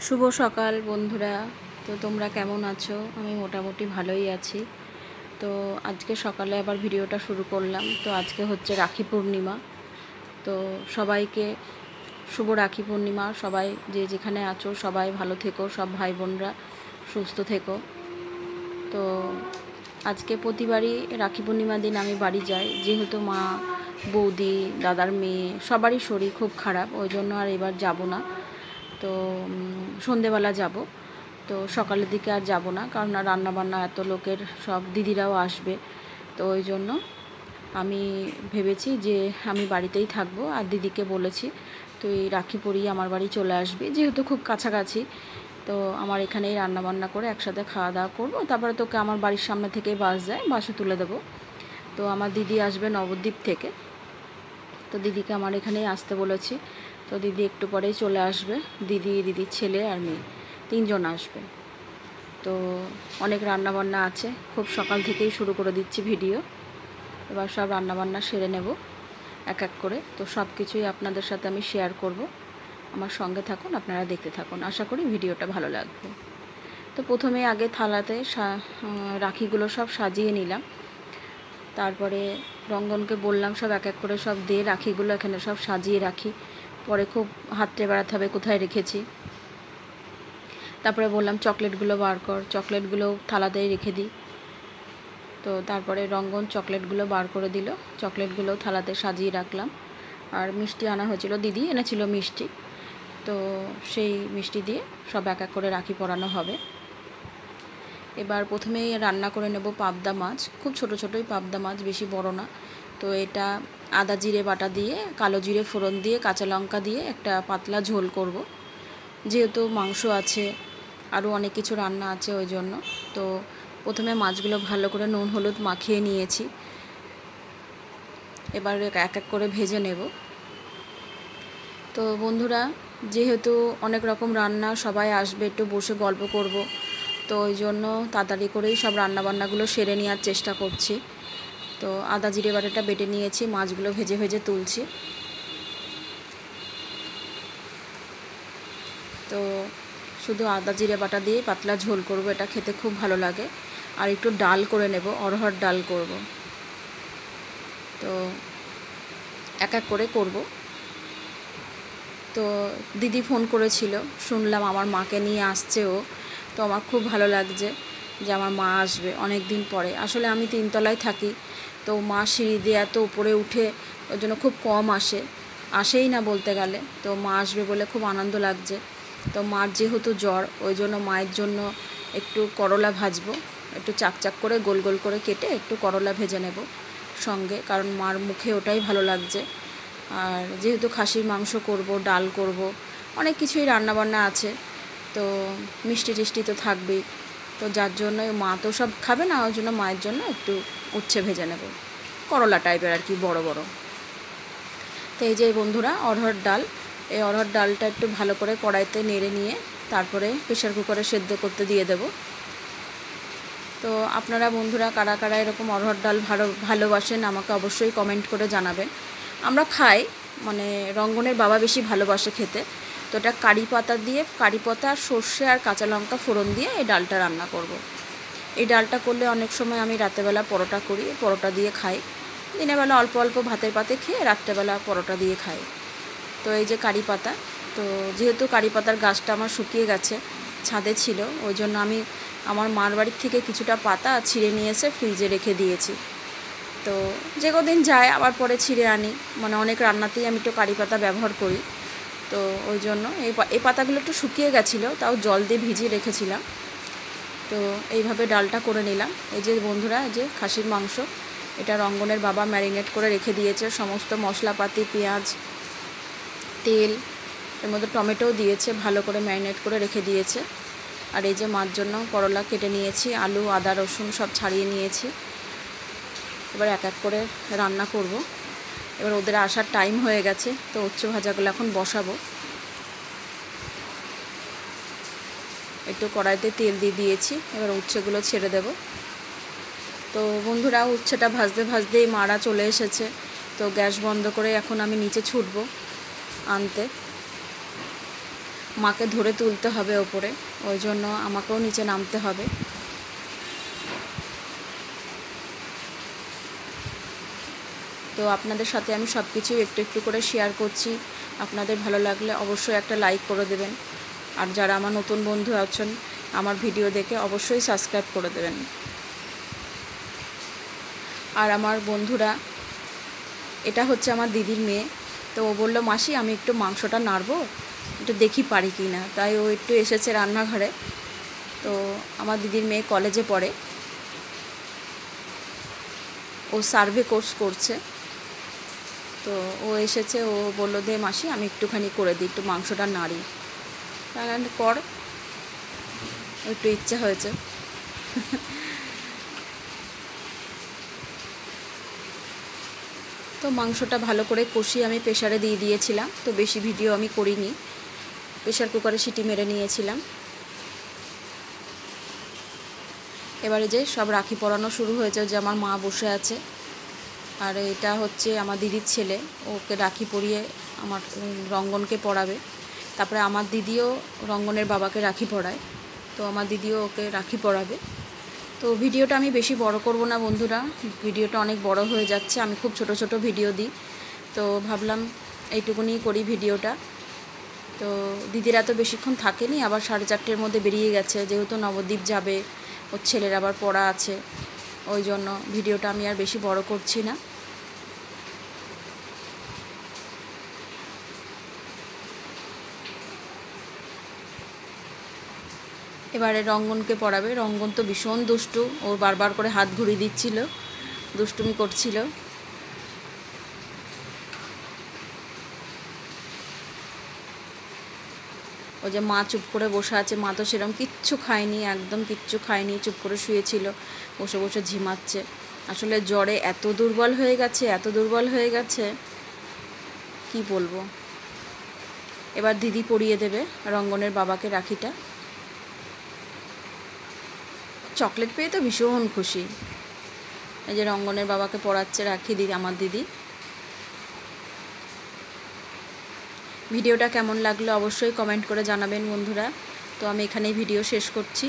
শুভ সকাল বন্ধুরা। তো তোমরা কেমন আছো? আমি মোটামুটি ভালোই আছি। তো আজকে সকালে আবার ভিডিওটা শুরু করলাম। তো আজকে হচ্ছে রাখি পূর্ণিমা। তো সবাইকে শুভ রাখি পূর্ণিমা। সবাই যে যেখানে আছো সবাই ভালো থেকো, সব ভাই বোনরা সুস্থ থেকো। তো আজকে প্রতিবারই রাখি পূর্ণিমার দিন আমি বাড়ি যাই, যেহেতু মা, বৌদি, দাদার মেয়ে সবারই শরীর খুব খারাপ, ওই জন্য আর এবার যাব না। তো সন্ধেবেলা যাব। তো সকালের দিকে আর যাব না, কারণ আর রান্নাবান্না এত লোকের, সব দিদিরাও আসবে। তো ওই জন্য আমি ভেবেছি যে আমি বাড়িতেই থাকবো। আর দিদিকে বলেছি তুই রাখি পরিয়ে আমার বাড়ি চলে আসবি, যেহেতু খুব কাছাকাছি। তো আমার এখানেই রান্নাবান্না করে একসাথে খাওয়া দাওয়া করবো, তারপরে তোকে আমার বাড়ির সামনে থেকেই বাস যায়, বাসে তুলে দেবো। তো আমার দিদি আসবে নবদ্বীপ থেকে। তো দিদিকে আমার এখানেই আসতে বলেছি। তো দিদি একটু পরেই চলে আসবে। দিদির ছেলে আর মেয়ে, তিনজন আসবে। তো অনেক রান্নাবান্না আছে, খুব সকাল থেকেই শুরু করে দিচ্ছি ভিডিও। এবার সব রান্নাবান্না সেরে নেব এক এক করে। তো সব কিছুই আপনাদের সাথে আমি শেয়ার করব। আমার সঙ্গে থাকুন, আপনারা দেখতে থাকুন, আশা করি ভিডিওটা ভালো লাগবে। তো প্রথমে আগে থালাতে রাখিগুলো সব সাজিয়ে নিলাম। তারপরে রঙ্গনকে বললাম সব এক এক করে সব দিয়ে রাখিগুলো এখানে সব সাজিয়ে রাখি, পরে খুব হাতড়ে বেড়াতে হবে কোথায় রেখেছি। তারপরে বললাম চকলেটগুলো বার কর, চকলেটগুলো থালাতেই রেখে দিই। তো তারপরে রঙ্গন চকলেটগুলো বার করে দিল, চকলেটগুলো থালাতে সাজিয়ে রাখলাম। আর মিষ্টি আনা হয়েছিল, দিদি এনেছিল মিষ্টি। তো সেই মিষ্টি দিয়ে সব এক এক করে রাখি পরানো হবে। এবার প্রথমেই রান্না করে নেব পাবদা মাছ, খুব ছোটো ছোটোই পাবদা মাছ, বেশি বড় না। তো এটা আদা জিরে বাটা দিয়ে, কালো জিরে ফোড়ন দিয়ে, কাঁচা লঙ্কা দিয়ে একটা পাতলা ঝোল করব, যেহেতু মাংস আছে, আরও অনেক কিছু রান্না আছে, ওই জন্য। তো প্রথমে মাছগুলো ভালো করে নুন হলুদ মাখিয়ে নিয়েছি। এবার এক এক করে ভেজে নেব। তো বন্ধুরা, যেহেতু অনেক রকম রান্না, সবাই আসবে, একটু বসে গল্প করব, তো ওই জন্য তাড়াতাড়ি করেই সব রান্নাবান্নাগুলো সেরে নেওয়ার চেষ্টা করছি। তো আদা জিরে বাটাটা বেটে নিয়েছি, মাছগুলো ভেজে ভেজে তুলছি। তো শুধু আদা জিরে বাটা দিয়ে পাতলা ঝোল করব, এটা খেতে খুব ভালো লাগে। আর একটু ডাল করে নেব, অরহর ডাল করব। তো এক এক করে করব। তো দিদি ফোন করেছিল, শুনলাম আমার মাকে নিয়ে আসছে ও। তো আমার খুব ভালো লাগছে যে আমার মা আসবে অনেক দিন পরে। আসলে আমি তিনতলায় থাকি, তো মা সিঁড়ি দিয়ে এত উপরে উঠে, ওই জন্য খুব কম আসেই না বলতে গেলে। তো মা আসবে বলে খুব আনন্দ লাগছে। তো মার যেহেতু জ্বর, ওই জন্য মায়ের জন্য একটু করলা ভাজবো, একটু চাকচাক করে গোল গোল করে কেটে একটু করলা ভেজে নেব সঙ্গে, কারণ মার মুখে ওটাই ভালো লাগছে। আর যেহেতু খাসির মাংস করব, ডাল করব, অনেক কিছুই রান্নাবান্না আছে, তো মিষ্টি টিষ্টি তো থাকবেই। তো যার জন্য মা তো সব খাবে না, ওই জন্য মায়ের জন্য একটু উচ্ছে ভেজে নেব, করলা টাইপের আর কি, বড় বড়। তো এই যে বন্ধুরা, অরহর ডাল, এই অরহর ডালটা একটু ভালো করে কড়াইতে নেড়ে নিয়ে তারপরে প্রেশার কুকারে সেদ্ধ করতে দিয়ে দেব। তো আপনারা বন্ধুরা কারা কারা এরকম অরহর ডাল ভালোবাসেন আমাকে অবশ্যই কমেন্ট করে জানাবেন। আমরা খাই, মানে রঙ্গনের বাবা বেশি ভালোবাসে খেতে। তো এটা কারি পাতা দিয়ে, কারি পাতা, সর্ষে আর কাঁচা লঙ্কা ফোড়ন দিয়ে এই ডালটা রান্না করব। এই ডালটা করলে অনেক সময় আমি রাতেরবেলা পরোটা করি, পরোটা দিয়ে খাই। দিনের বেলা অল্প অল্প ভাতের পাতে খেয়ে রাত্রেবেলা পরোটা দিয়ে খাই। তো এই যে কারি পাতা, তো যেহেতু কারি পাতার গাছটা আমার শুকিয়ে গেছে, ছাদে ছিল, ওই জন্য আমি আমার মার বাড়ির থেকে কিছুটা পাতা ছিঁড়ে নিয়ে এসে ফ্রিজে রেখে দিয়েছি। তো যে কদিন যায় আবার পরে ছিঁড়ে আনি, মানে অনেক রান্নাতেই আমি একটু কারি পাতা ব্যবহার করি। তো ওই জন্য এই পাতাগুলো একটু শুকিয়ে গেছিলো, তাও জল দিয়ে ভিজিয়ে রেখেছিলাম। তো এইভাবে ডালটা করে নিলাম। এই যে বন্ধুরা, এই যে খাসির মাংস, এটা রঙ্গনের বাবা ম্যারিনেট করে রেখে দিয়েছে, সমস্ত মশলাপাতি, পেঁয়াজ, তেল, এর মধ্যে টমেটোও দিয়েছে, ভালো করে ম্যারিনেট করে রেখে দিয়েছে। আর এই যে মার জন্য করলা কেটে নিয়েছি, আলু, আদা, রসুন সব ছাড়িয়ে নিয়েছি। এবার এক এক করে রান্না করব। এবার ওদের আসার টাইম হয়ে গেছে, তো উচ্ছে ভাজাগুলো এখন বসাবো। একটু কড়াইতে তেল দিয়ে দিয়েছি, এবার উচ্ছেগুলো ছেড়ে দেব। তো বন্ধুরা, উচ্ছেটা ভাজতে ভাজতেই মারা চলে এসেছে। তো গ্যাস বন্ধ করে এখন আমি নিচে ছুটবো আনতে। মাকে ধরে তুলতে হবে ওপরে, ওই জন্য আমাকেও নিচে নামতে হবে। তো আপনাদের সাথে আমি সব কিছু একটু একটু করে শেয়ার করছি। আপনাদের ভালো লাগলে অবশ্যই একটা লাইক করে দেবেন, আর যারা আমার নতুন বন্ধু আছেন আমার ভিডিও দেখে অবশ্যই সাবস্ক্রাইব করে দেবেন। আর আমার বন্ধুরা, এটা হচ্ছে আমার দিদির মেয়ে, তো ও বললো মাসি আমি একটু মাংসটা নাড়বো, একটু দেখি পারি কি না, তাই ও একটু এসেছে রান্নাঘরে। তো আমার দিদির মেয়ে কলেজে পড়ে, ও সার্ভে কোর্স করছে, তো ও এসেছে, ও বললো দে মাসি আমি একটুখানি করে দিই, একটু মাংসটা নাড়ি। তাহলে কর, একটু ইচ্ছা হয়েছে। তো মাংসটা ভালো করে কষিয়ে আমি প্রেশারে দিয়ে দিয়েছিলাম, তো বেশি ভিডিও আমি করিনি, প্রেশার কুকারে সিটি মেরে নিয়েছিলাম। এবারে যে সব রাখি পরানো শুরু হয়েছে, যে আমার মা বসে আছে, আর এটা হচ্ছে আমার দিদির ছেলে, ওকে রাখি পরিয়ে আমার রঙ্গনকে পরাবে। তারপরে আমার দিদিও রঙ্গনের বাবাকে রাখি পরায়, তো আমার দিদিও ওকে রাখি পরাবে। তো ভিডিওটা আমি বেশি বড় করব না বন্ধুরা, ভিডিওটা অনেক বড় হয়ে যাচ্ছে, আমি খুব ছোট ছোট ভিডিও দিই, তো ভাবলাম এইটুকুনি করি ভিডিওটা। তো দিদিরা তো বেশিক্ষণ থাকেনি, আবার 4:30-র মধ্যে বেরিয়ে গেছে, যেহেতু নবদ্বীপ যাবে, ওর ছেলের আবার পড়া আছে, ওই জন্য ভিডিওটা আমি আর বেশি বড় করছি না। এবারে রঙ্গনকে পড়াবে। রঙ্গন তো ভীষণ দুষ্টু, ওর বারবার করে হাত ঘুরিয়ে দিচ্ছিল, দুষ্টুমি করছিল। ও যে মা চুপ করে বসে আছে, মা তো সেরকম কিচ্ছু খায়নি, একদম কিচ্ছু খায়নি, চুপ করে শুয়েছিল, বসে বসে ঝিমাচ্ছে। আসলে জ্বরে এত দুর্বল হয়ে গেছে, এত দুর্বল হয়ে গেছে, কি বলবো। এবার দিদি পরিয়ে দেবে রঙ্গনের বাবাকে রাখিটা। চকলেট পেয়ে তো ভীষণ খুশি। এই যে রঙ্গনের বাবাকে পরাচ্ছে রাখি দিদি, আমার দিদি। ভিডিওটা কেমন লাগলো অবশ্যই কমেন্ট করে জানাবেন বন্ধুরা। তো আমি এখানেই ভিডিও শেষ করছি।